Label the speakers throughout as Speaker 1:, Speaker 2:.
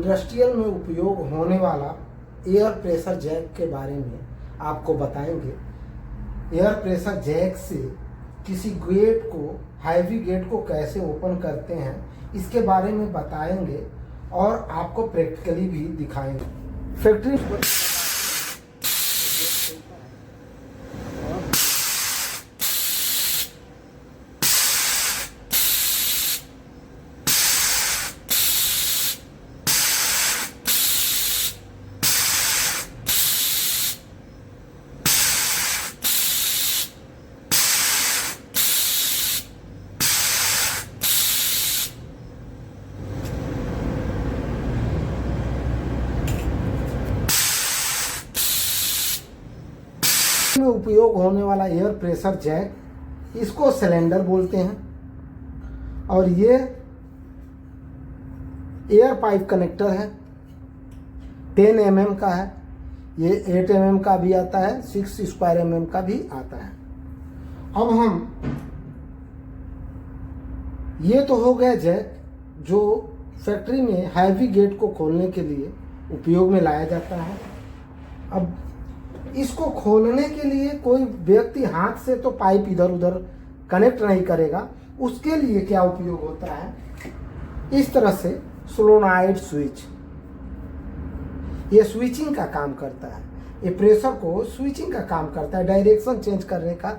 Speaker 1: Industrial में उपयोग होने वाला एयर प्रेशर जैक के बारे में आपको बताएंगे। एयर प्रेशर जैक से किसी गेट को, हैवी गेट को कैसे ओपन करते हैं इसके बारे में बताएंगे और आपको प्रैक्टिकली भी दिखाएंगे। फैक्ट्री में उपयोग होने वाला एयर प्रेशर जैक, इसको सिलेंडर बोलते हैं। और ये एयर पाइप कनेक्टर है, 10 mm का है। ये 8 mm का भी आता है, 6 स्क्वायर mm का भी आता है। अब हम, ये तो हो गया जैक जो फैक्ट्री में हैवी गेट को खोलने के लिए उपयोग में लाया जाता है। अब इसको खोलने के लिए कोई व्यक्ति हाथ से तो पाइप इधर उधर कनेक्ट नहीं करेगा। उसके लिए क्या उपयोग होता है, इस तरह से सोलोनॉइड स्विच, ये स्विचिंग का काम करता है। ये प्रेशर को स्विचिंग का काम करता है, डायरेक्शन चेंज करने का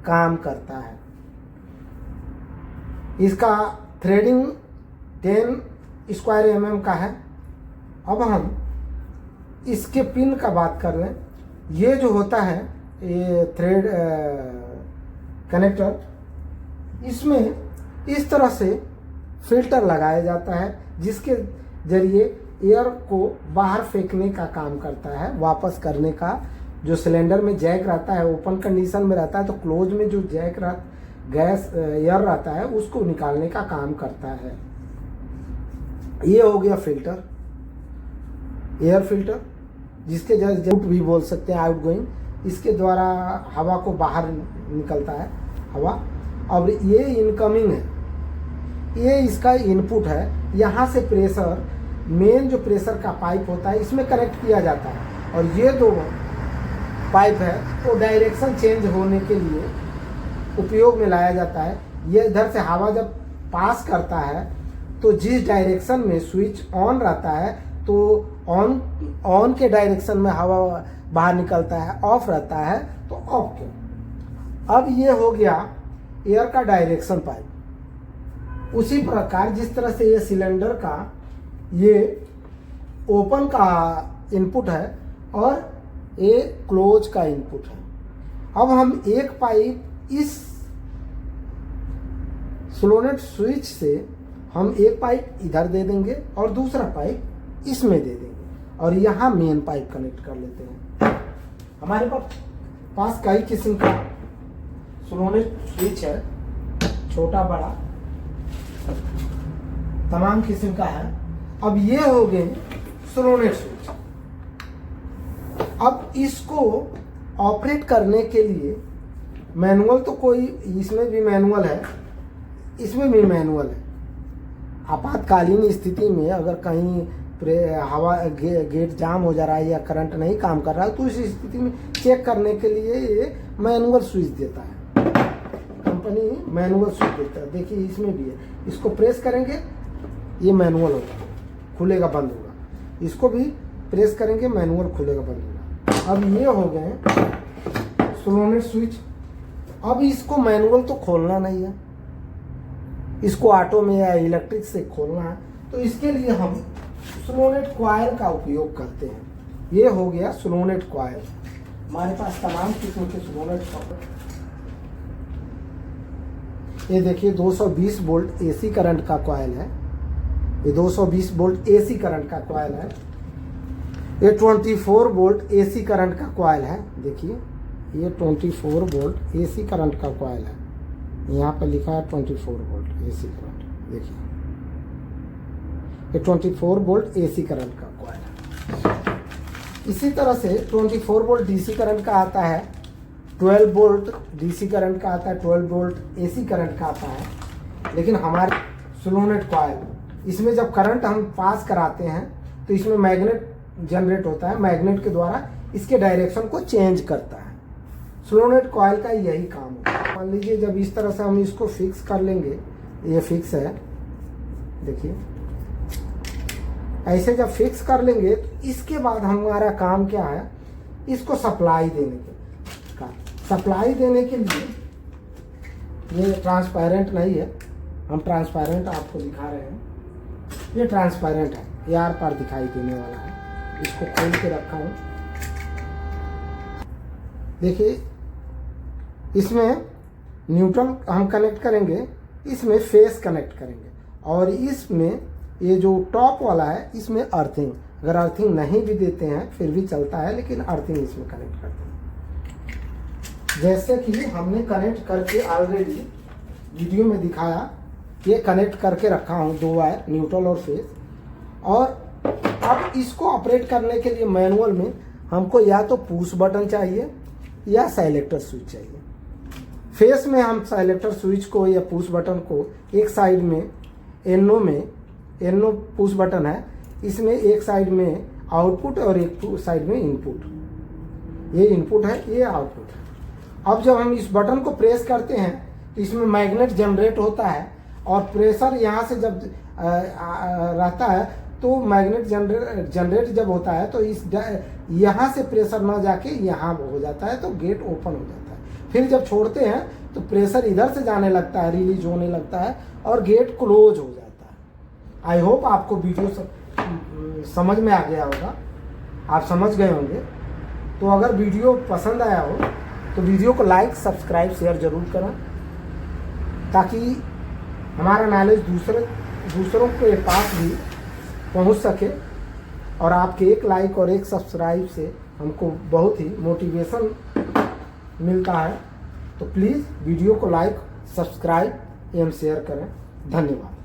Speaker 1: काम करता है। इसका थ्रेडिंग 10 स्क्वायर mm का है। अब हम इसके पिन का बात कर रहे हैं। ये जो होता है ये थ्रेड कनेक्टर, इसमें इस तरह से फिल्टर लगाया जाता है जिसके जरिए एयर को बाहर फेंकने का काम करता है, वापस करने का। जो सिलेंडर में जैक रहता है ओपन कंडीशन में रहता है, तो क्लोज में जो जैक गैस एयर रहता है उसको निकालने का काम करता है। ये हो गया फिल्टर, एयर फिल्टर, जिसके जरूर भी बोल सकते हैं आउट गोइंग। इसके द्वारा हवा को बाहर निकलता है हवा। और ये इनकमिंग है, ये इसका इनपुट है। यहाँ से प्रेशर, मेन जो प्रेशर का पाइप होता है इसमें कनेक्ट किया जाता है। और ये दो पाइप है तो डायरेक्शन चेंज होने के लिए उपयोग में लाया जाता है। ये इधर से हवा जब पास करता है तो जिस डायरेक्शन में स्विच ऑन रहता है तो ऑन के डायरेक्शन में हवा बाहर निकलता है, ऑफ रहता है तो ऑफ के। अब ये हो गया एयर का डायरेक्शन पाइप। उसी प्रकार जिस तरह से ये सिलेंडर का ये ओपन का इनपुट है और ये क्लोज का इनपुट है। अब हम एक पाइप इस सोलोनॉइड स्विच से हम एक पाइप इधर दे देंगे और दूसरा पाइप इसमें दे देंगे और यहाँ मेन पाइप कनेक्ट कर लेते हैं। हमारे पास कई किस्म का सोलोनॉइड स्विच है, छोटा बड़ा तमाम किस्म का है। अब ये हो गए सोलोनॉइड स्विच। अब इसको ऑपरेट करने के लिए मैनुअल तो कोई, इसमें भी मैनुअल है, इसमें भी मैनुअल है। आपातकालीन स्थिति में अगर कहीं हवा गेट जाम हो जा रहा है या करंट नहीं काम कर रहा है तो इस स्थिति में चेक करने के लिए ये मैनुअल स्विच देता है, कंपनी मैनुअल स्विच देता है। देखिए इसमें भी है, इसको प्रेस करेंगे ये मैनुअल होगा, खुलेगा बंद होगा। इसको भी प्रेस करेंगे मैनुअल खुलेगा बंद होगा। अब ये हो गए सोलोनॉइड स्विच। अब इसको मैनुअल तो खोलना नहीं है, इसको ऑटो में या इलेक्ट्रिक से खोलना है, तो इसके लिए हम सोलोनॉइड कॉइल का उपयोग करते हैं। ये हो गया सोलोनॉइड कॉइल। हमारे पास तमाम किस्म के सोलोनॉइड कॉइल। ये देखिए 220 वोल्ट एसी करंट का कॉइल है, ये 220 वोल्ट एसी करंट का कॉइल है। ये 24 वोल्ट एसी करंट का कॉइल है। देखिए ये 24 वोल्ट एसी करंट का कॉइल है, यहाँ पर लिखा है 24 वोल्ट एसी करंट। देखिए ये 24 वोल्ट एसी करंट का कॉइल है। इसी तरह से 24 वोल्ट डीसी करंट का आता है, 12 वोल्ट डीसी करंट का आता है, 12 वोल्ट एसी करंट का आता है। लेकिन हमारे सोलोनॉइड कॉइल, इसमें जब करंट हम पास कराते हैं तो इसमें मैग्नेट जनरेट होता है, मैग्नेट के द्वारा इसके डायरेक्शन को चेंज करता है। स्लोनेट कॉइल का यही काम है। मान लीजिए जब इस तरह से हम इसको फिक्स कर लेंगे, ये फिक्स है, देखिए ऐसे जब फिक्स कर लेंगे तो इसके बाद हमारा काम क्या है, इसको सप्लाई देने का। सप्लाई देने के लिए ये ट्रांसपेरेंट नहीं है, हम ट्रांसपेरेंट आपको दिखा रहे हैं, ये ट्रांसपेरेंट है, ये आर पार दिखाई देने वाला है। इसको खोल के रखा हूँ, देखिए इसमें न्यूट्रल हम कनेक्ट करेंगे, इसमें फेस कनेक्ट करेंगे, और इसमें ये जो टॉप वाला है इसमें अर्थिंग, अगर अर्थिंग नहीं भी देते हैं फिर भी चलता है, लेकिन अर्थिंग इसमें कनेक्ट करते हैं। जैसे कि हमने कनेक्ट करके ऑलरेडी वीडियो में दिखाया, ये कनेक्ट करके रखा हूँ 2 वायर, न्यूट्रल और फेस। और अब इसको ऑपरेट करने के लिए मैनुअल में हमको या तो पुश बटन चाहिए या साइलेक्टर स्विच चाहिए। फेस में हम साइलेक्टर स्विच को या पुश बटन को एक साइड में एनो पुश बटन है, इसमें एक साइड में आउटपुट और एक साइड में इनपुट, ये इनपुट है, ये आउटपुट है। अब जब हम इस बटन को प्रेस करते हैं तो इसमें मैग्नेट जनरेट होता है, और प्रेशर यहाँ से जब रहता है तो मैग्नेट जनरेट जब होता है तो इस यहाँ से प्रेशर ना जाके यहाँ हो जाता है, तो गेट ओपन हो जाता है। फिर जब छोड़ते हैं तो प्रेशर इधर से जाने लगता है, रिलीज होने लगता है, और गेट क्लोज हो जाता है। आई होप आपको वीडियो समझ में आ गया होगा, आप समझ गए होंगे। तो अगर वीडियो पसंद आया हो तो वीडियो को लाइक, सब्सक्राइब, शेयर जरूर करें, ताकि हमारा नॉलेज दूसरों के पास भी पहुंच सके। और आपके एक लाइक और एक सब्सक्राइब से हमको बहुत ही मोटिवेशन मिलता है। तो प्लीज़ वीडियो को लाइक, सब्सक्राइब एवं शेयर करें। धन्यवाद।